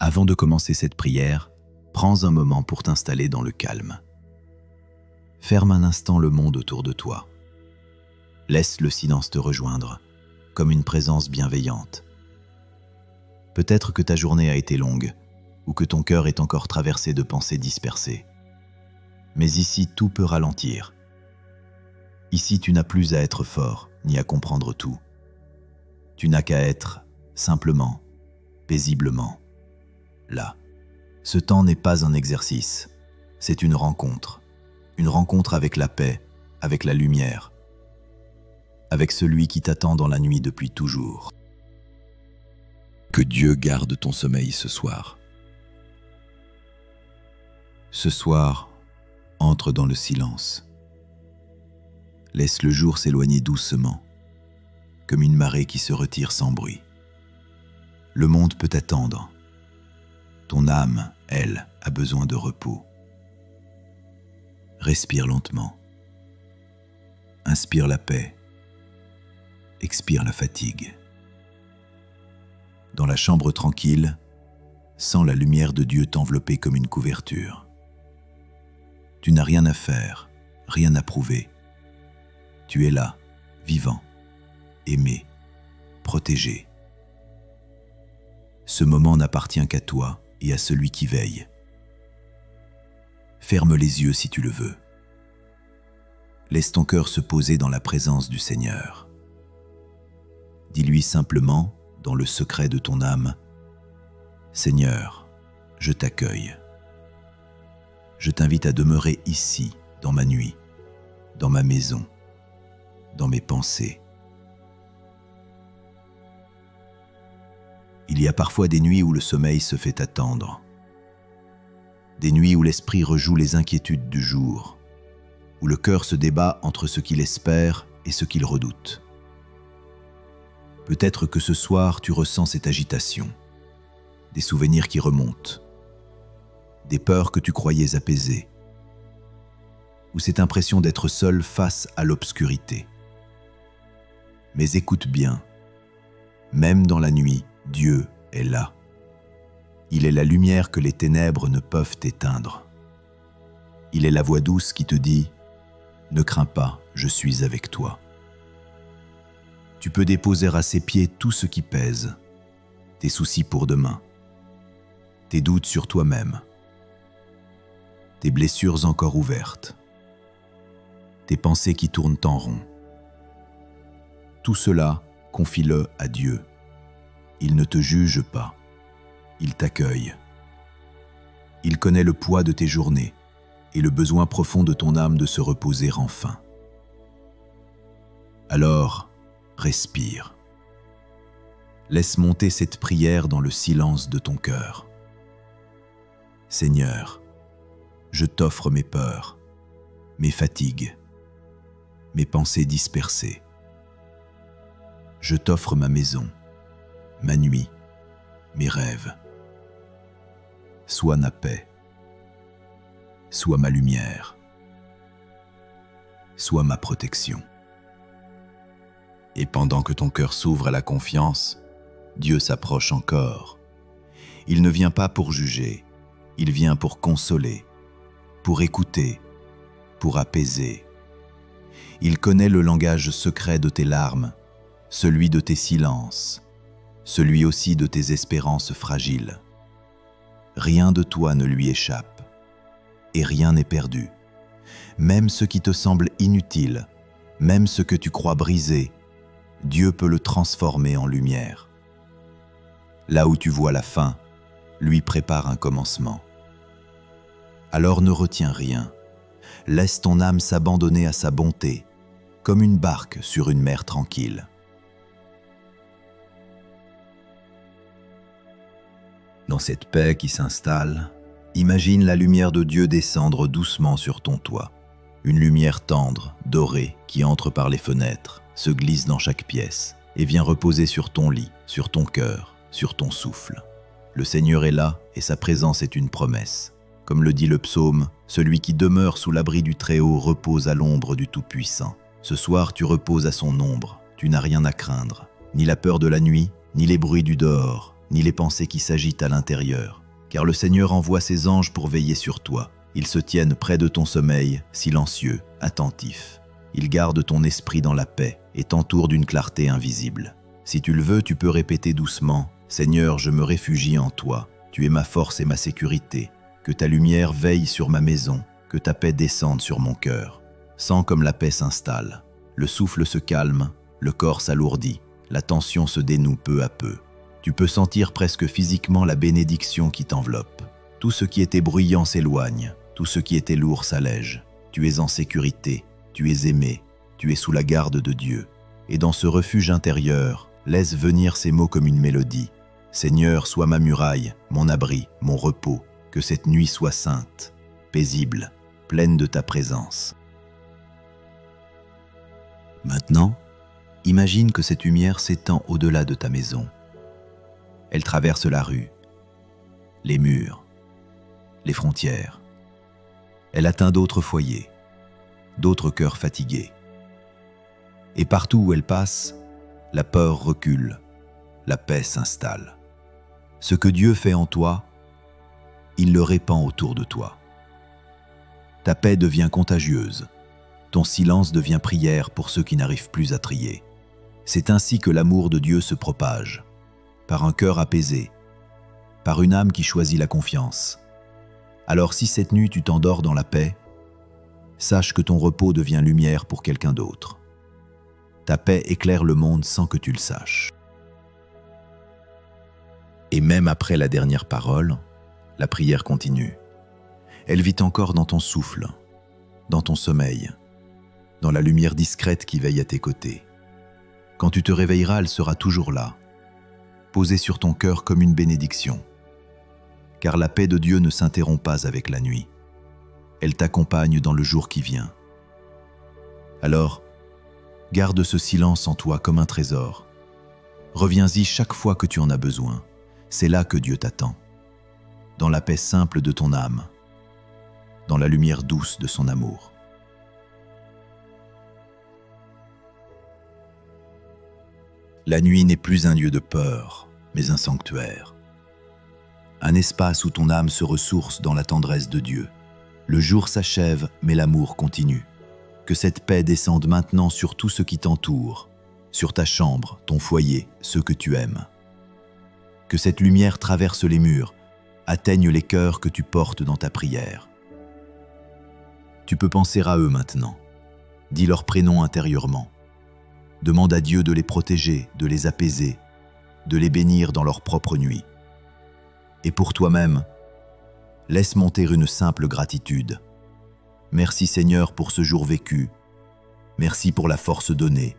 Avant de commencer cette prière, prends un moment pour t'installer dans le calme. Ferme un instant le monde autour de toi. Laisse le silence te rejoindre, comme une présence bienveillante. Peut-être que ta journée a été longue, ou que ton cœur est encore traversé de pensées dispersées. Mais ici, tout peut ralentir. Ici, tu n'as plus à être fort, ni à comprendre tout. Tu n'as qu'à être, simplement, paisiblement, là. Ce temps n'est pas un exercice, c'est une rencontre avec la paix, avec la lumière, avec celui qui t'attend dans la nuit depuis toujours. Que Dieu garde ton sommeil ce soir. Ce soir, entre dans le silence. Laisse le jour s'éloigner doucement, comme une marée qui se retire sans bruit. Le monde peut attendre. Ton âme, elle, a besoin de repos. Respire lentement. Inspire la paix. Expire la fatigue. Dans la chambre tranquille, sens la lumière de Dieu t'envelopper comme une couverture. Tu n'as rien à faire, rien à prouver. Tu es là, vivant, aimé, protégé. Ce moment n'appartient qu'à toi et à celui qui veille. Ferme les yeux si tu le veux. Laisse ton cœur se poser dans la présence du Seigneur. Dis-lui simplement, dans le secret de ton âme, « Seigneur, je t'accueille. Je t'invite à demeurer ici, dans ma nuit, dans ma maison, dans mes pensées. » Il y a parfois des nuits où le sommeil se fait attendre. Des nuits où l'esprit rejoue les inquiétudes du jour, où le cœur se débat entre ce qu'il espère et ce qu'il redoute. Peut-être que ce soir tu ressens cette agitation, des souvenirs qui remontent, des peurs que tu croyais apaisées, ou cette impression d'être seul face à l'obscurité. Mais écoute bien, même dans la nuit, Dieu est là. Il est la lumière que les ténèbres ne peuvent éteindre. Il est la voix douce qui te dit « Ne crains pas, je suis avec toi ». Tu peux déposer à ses pieds tout ce qui pèse, tes soucis pour demain, tes doutes sur toi-même, tes blessures encore ouvertes, tes pensées qui tournent en rond. Tout cela, confie-le à Dieu. Il ne te juge pas, il t'accueille. Il connaît le poids de tes journées et le besoin profond de ton âme de se reposer enfin. Alors, respire. Laisse monter cette prière dans le silence de ton cœur. Seigneur, je t'offre mes peurs, mes fatigues, mes pensées dispersées. Je t'offre ma maison, ma nuit, mes rêves. Sois ma paix, sois ma lumière, sois ma protection. Et pendant que ton cœur s'ouvre à la confiance, Dieu s'approche encore. Il ne vient pas pour juger, il vient pour consoler, pour écouter, pour apaiser. Il connaît le langage secret de tes larmes, celui de tes silences, celui aussi de tes espérances fragiles. Rien de toi ne lui échappe, et rien n'est perdu. Même ce qui te semble inutile, même ce que tu crois brisé, Dieu peut le transformer en lumière. Là où tu vois la fin, lui prépare un commencement. Alors ne retiens rien, laisse ton âme s'abandonner à sa bonté, comme une barque sur une mer tranquille. Dans cette paix qui s'installe, imagine la lumière de Dieu descendre doucement sur ton toit. Une lumière tendre, dorée, qui entre par les fenêtres, se glisse dans chaque pièce et vient reposer sur ton lit, sur ton cœur, sur ton souffle. Le Seigneur est là et sa présence est une promesse. Comme le dit le psaume, celui qui demeure sous l'abri du Très-Haut repose à l'ombre du Tout-Puissant. Ce soir, tu reposes à son ombre, tu n'as rien à craindre, ni la peur de la nuit, ni les bruits du dehors, ni les pensées qui s'agitent à l'intérieur, car le Seigneur envoie ses anges pour veiller sur toi. Ils se tiennent près de ton sommeil, silencieux, attentifs. Ils gardent ton esprit dans la paix et t'entourent d'une clarté invisible. Si tu le veux, tu peux répéter doucement « Seigneur, je me réfugie en toi. Tu es ma force et ma sécurité. Que ta lumière veille sur ma maison, que ta paix descende sur mon cœur. » Sens comme la paix s'installe. Le souffle se calme, le corps s'alourdit, la tension se dénoue peu à peu. Tu peux sentir presque physiquement la bénédiction qui t'enveloppe. Tout ce qui était bruyant s'éloigne, tout ce qui était lourd s'allège. Tu es en sécurité, tu es aimé, tu es sous la garde de Dieu. Et dans ce refuge intérieur, laisse venir ces mots comme une mélodie. Seigneur, sois ma muraille, mon abri, mon repos. Que cette nuit soit sainte, paisible, pleine de ta présence. Maintenant, imagine que cette lumière s'étend au-delà de ta maison. Elle traverse la rue, les murs, les frontières. Elle atteint d'autres foyers, d'autres cœurs fatigués. Et partout où elle passe, la peur recule, la paix s'installe. Ce que Dieu fait en toi, il le répand autour de toi. Ta paix devient contagieuse, ton silence devient prière pour ceux qui n'arrivent plus à trier. C'est ainsi que l'amour de Dieu se propage, par un cœur apaisé, par une âme qui choisit la confiance. Alors si cette nuit tu t'endors dans la paix, sache que ton repos devient lumière pour quelqu'un d'autre. Ta paix éclaire le monde sans que tu le saches. Et même après la dernière parole, la prière continue. Elle vit encore dans ton souffle, dans ton sommeil, dans la lumière discrète qui veille à tes côtés. Quand tu te réveilleras, elle sera toujours là, posée sur ton cœur comme une bénédiction. Car la paix de Dieu ne s'interrompt pas avec la nuit. Elle t'accompagne dans le jour qui vient. Alors, garde ce silence en toi comme un trésor. Reviens-y chaque fois que tu en as besoin. C'est là que Dieu t'attend. Dans la paix simple de ton âme, dans la lumière douce de son amour. La nuit n'est plus un lieu de peur, mais un sanctuaire. Un espace où ton âme se ressource dans la tendresse de Dieu. Le jour s'achève, mais l'amour continue. Que cette paix descende maintenant sur tout ce qui t'entoure, sur ta chambre, ton foyer, ceux que tu aimes. Que cette lumière traverse les murs, atteigne les cœurs que tu portes dans ta prière. Tu peux penser à eux maintenant. Dis leur prénom intérieurement. Demande à Dieu de les protéger, de les apaiser, de les bénir dans leur propre nuit. Et pour toi-même, laisse monter une simple gratitude. Merci Seigneur pour ce jour vécu. Merci pour la force donnée.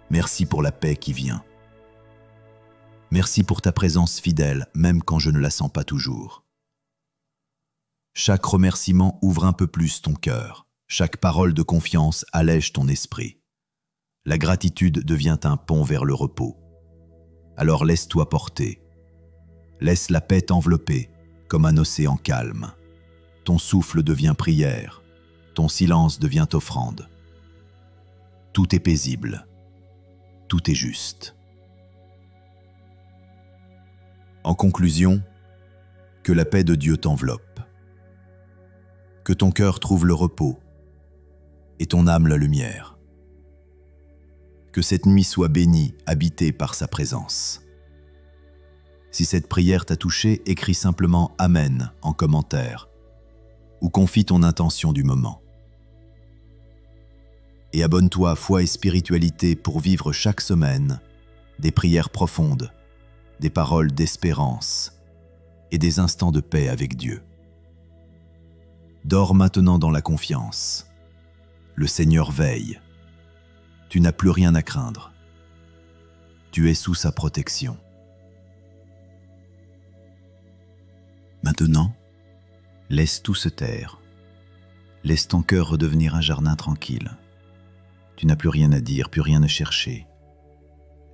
Merci pour la paix qui vient. Merci pour ta présence fidèle, même quand je ne la sens pas toujours. Chaque remerciement ouvre un peu plus ton cœur. Chaque parole de confiance allège ton esprit. La gratitude devient un pont vers le repos. Alors laisse-toi porter. Laisse la paix t'envelopper, comme un océan calme. Ton souffle devient prière. Ton silence devient offrande. Tout est paisible. Tout est juste. En conclusion, que la paix de Dieu t'enveloppe. Que ton cœur trouve le repos et ton âme la lumière. Que cette nuit soit bénie, habitée par sa présence. Si cette prière t'a touché, écris simplement « Amen » en commentaire ou confie ton intention du moment. Et abonne-toi à Foi et Spiritualité pour vivre chaque semaine des prières profondes, des paroles d'espérance et des instants de paix avec Dieu. Dors maintenant dans la confiance. Le Seigneur veille. Tu n'as plus rien à craindre. Tu es sous sa protection. Maintenant, laisse tout se taire. Laisse ton cœur redevenir un jardin tranquille. Tu n'as plus rien à dire, plus rien à chercher.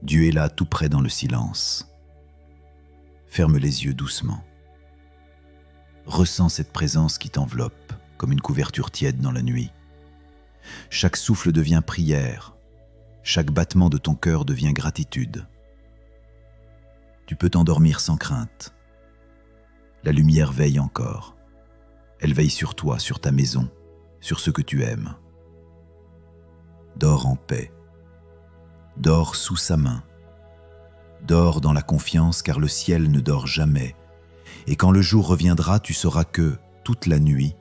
Dieu est là tout près dans le silence. Ferme les yeux doucement. Ressens cette présence qui t'enveloppe comme une couverture tiède dans la nuit. Chaque souffle devient prière. Chaque battement de ton cœur devient gratitude. Tu peux t'endormir sans crainte. La lumière veille encore. Elle veille sur toi, sur ta maison, sur ce que tu aimes. Dors en paix. Dors sous sa main. Dors dans la confiance, car le ciel ne dort jamais. Et quand le jour reviendra, tu sauras que, toute la nuit,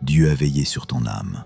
Dieu a veillé sur ton âme.